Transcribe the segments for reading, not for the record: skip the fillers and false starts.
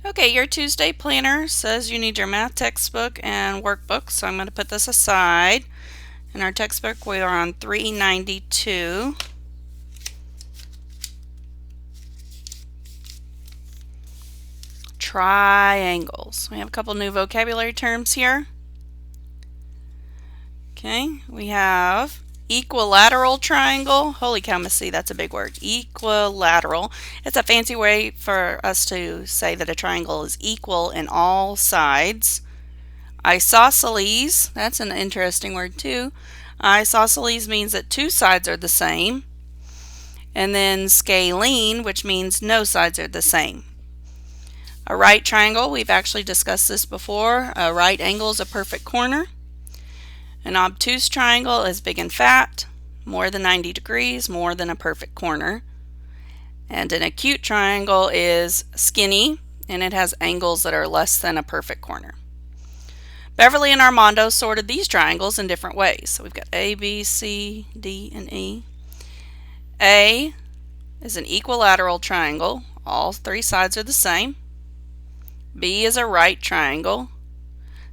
Okay, your Tuesday planner says you need your math textbook and workbook, so I'm going to put this aside. In our textbook, we are on 392. Triangles. We have a couple new vocabulary terms here. Okay, we have equilateral triangle. Holy cow, Missy, that's a big word. Equilateral. It's a fancy way for us to say that a triangle is equal in all sides. Isosceles, that's an interesting word too. Isosceles means that two sides are the same. And then scalene, which means no sides are the same. A right triangle, we've actually discussed this before. A right angle is a perfect corner. An obtuse triangle is big and fat, more than 90 degrees, more than a perfect corner. And an acute triangle is skinny, and it has angles that are less than a perfect corner. Beverly and Armando sorted these triangles in different ways. So we've got A, B, C, D, and E. A is an equilateral triangle. All three sides are the same. B is a right triangle.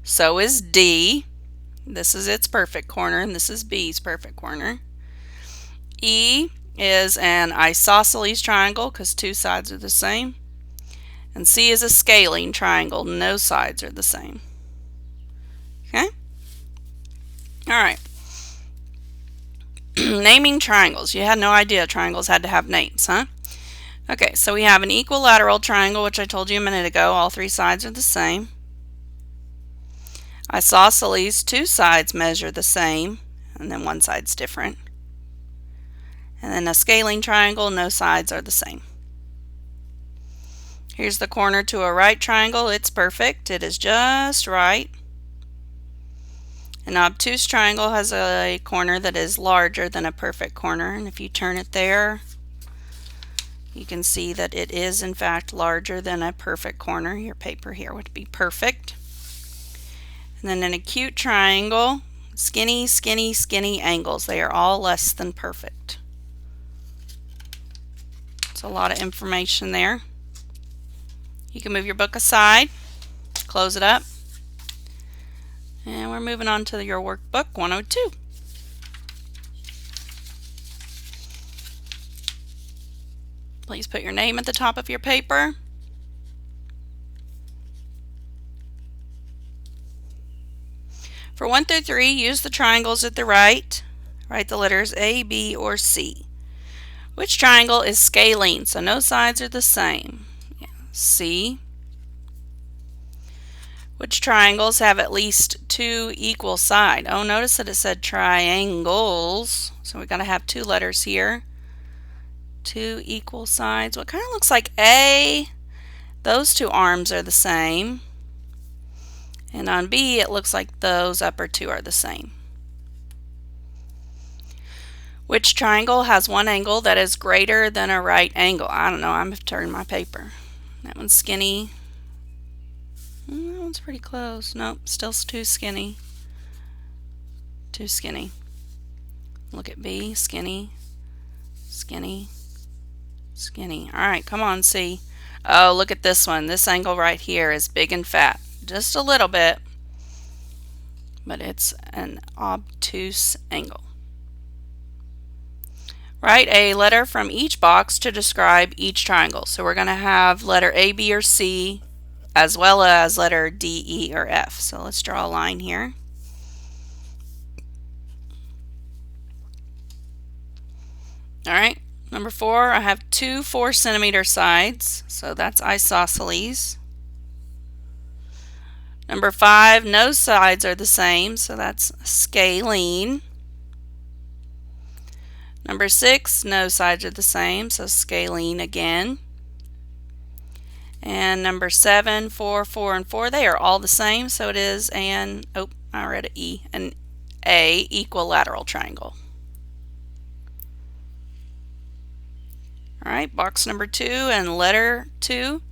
So is D. This is its perfect corner, and this is B's perfect corner. E is an isosceles triangle because two sides are the same. And C is a scalene triangle. No sides are the same. Okay? Alright. Naming triangles. You had no idea triangles had to have names, huh? Okay, so we have an equilateral triangle, which I told you a minute ago. All three sides are the same. Isosceles, two sides measure the same, and then one side's different. And then a scalene triangle, no sides are the same. Here's the corner to a right triangle. It's perfect. It is just right. An obtuse triangle has a corner that is larger than a perfect corner, and if you turn it there, you can see that it is in fact larger than a perfect corner. Your paper here would be perfect. And then an acute triangle, skinny, skinny, skinny angles. They are all less than perfect. It's a lot of information there. You can move your book aside, close it up, and we're moving on to your workbook 102. Please put your name at the top of your paper. For 1 through 3, use the triangles at the right. Write the letters A, B, or C. Which triangle is scalene? So no sides are the same. Yeah. C. Which triangles have at least two equal sides? Oh, notice that it said triangles. So we've got to have two letters here. Two equal sides. What kind of looks like A? Those two arms are the same. And on B, it looks like those upper two are the same. Which triangle has one angle that is greater than a right angle? I don't know. I'm going to turn my paper. That one's skinny. That one's pretty close. Nope, still too skinny. Too skinny. Look at B. Skinny. Skinny. Skinny. Alright, come on, C. Oh, look at this one. This angle right here is big and fat. Just a little bit, but it's an obtuse angle. Write a letter from each box to describe each triangle. So we're going to have letter A, B, or C, as well as letter D, E, or F. So let's draw a line here. Alright, number 4, I have two 4-centimeter sides, so that's isosceles. Number 5, no sides are the same, so that's scalene. Number 6, no sides are the same, so scalene again. And number 7, 4, 4, and 4, they are all the same, so it is an, oh, I read an E, an A, equilateral triangle. Alright, box number 2 and letter 2.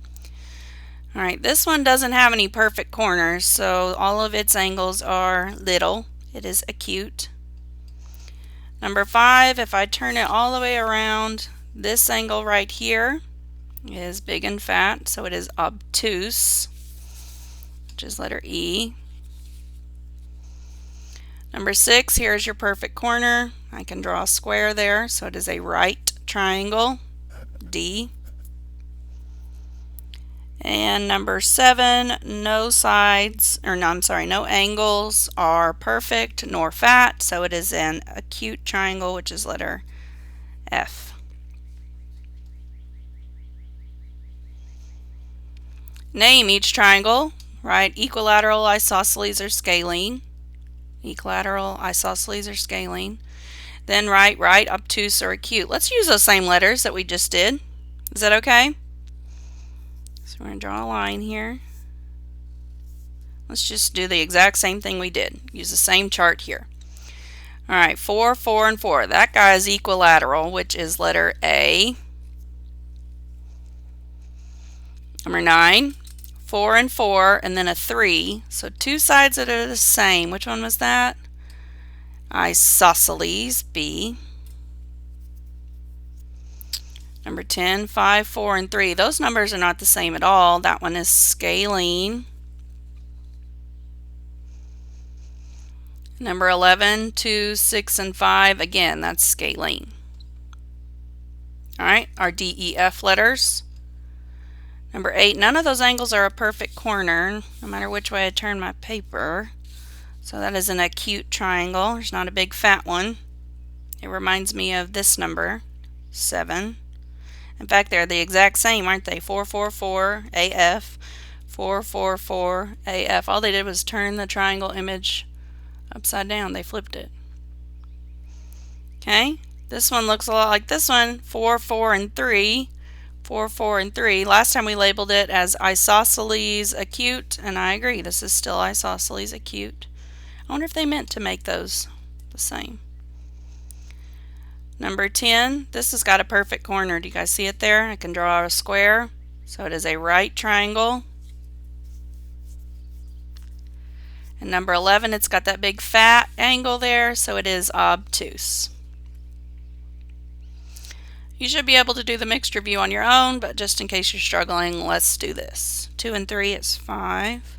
Alright, this one doesn't have any perfect corners, so all of its angles are little. It is acute. Number 5, if I turn it all the way around, this angle right here, is big and fat, so it is obtuse, which is letter E. Number 6, here's your perfect corner. I can draw a square there, so it is a right triangle, D. And number 7, no angles are perfect nor fat, so it is an acute triangle, which is letter F. Name each triangle. Write equilateral, isosceles, or scalene. Equilateral, isosceles, or scalene. Then write right, obtuse, or acute. Let's use those same letters that we just did. Is that okay? So we're going to draw a line here. Let's just do the exact same thing we did. Use the same chart here. Alright, 4, 4, and 4. That guy is equilateral, which is letter A. Number 9, 4 and 4, and then a 3. So two sides that are the same. Which one was that? Isosceles, B. Number 10, 5, 4, and 3. Those numbers are not the same at all. That one is scalene. Number 11, 2, 6, and 5. Again, that's scalene. Alright, our D, E, F letters. Number 8, none of those angles are a perfect corner, no matter which way I turn my paper. So that is an acute triangle. There's not a big fat one. It reminds me of this number, 7. In fact, they're the exact same, aren't they? 4, 4, 4, AF, 4, 4, 4, AF. All they did was turn the triangle image upside down. They flipped it. Okay, this one looks a lot like this one, 4, 4, and 3. 4, 4, and 3. Last time we labeled it as isosceles acute, and I agree, this is still isosceles acute. I wonder if they meant to make those the same. Number 10, this has got a perfect corner. Do you guys see it there? I can draw a square. So it is a right triangle. And number 11, it's got that big fat angle there, so it is obtuse. You should be able to do the mixed review on your own, but just in case you're struggling, let's do this. 2 and 3 is 5.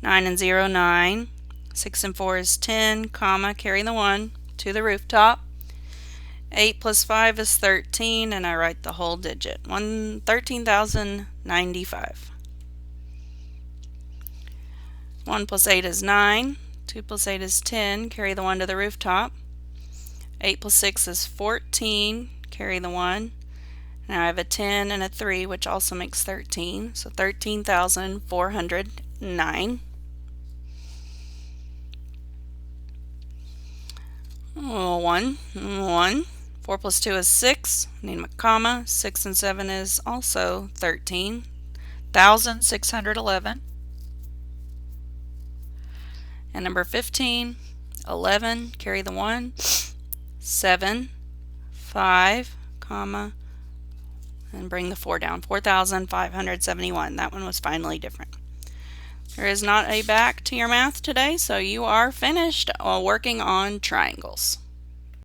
9 and 0, 9. 6 and 4 is 10, comma, carry the 1 to the rooftop. 8 plus 5 is 13, and I write the whole digit. 13,095. 1 plus 8 is 9. 2 plus 8 is 10, carry the 1 to the rooftop. 8 plus 6 is 14, carry the 1. Now I have a 10 and a 3, which also makes 13, so 13,409. 1. 4 plus 2 is 6. I need my comma. 6 and 7 is also 13,611. And number 15, 11, carry the 1. 7, 5, comma, and bring the 4 down. 4,571. That one was finally different. There is not a back to your math today, so you are finished working on triangles.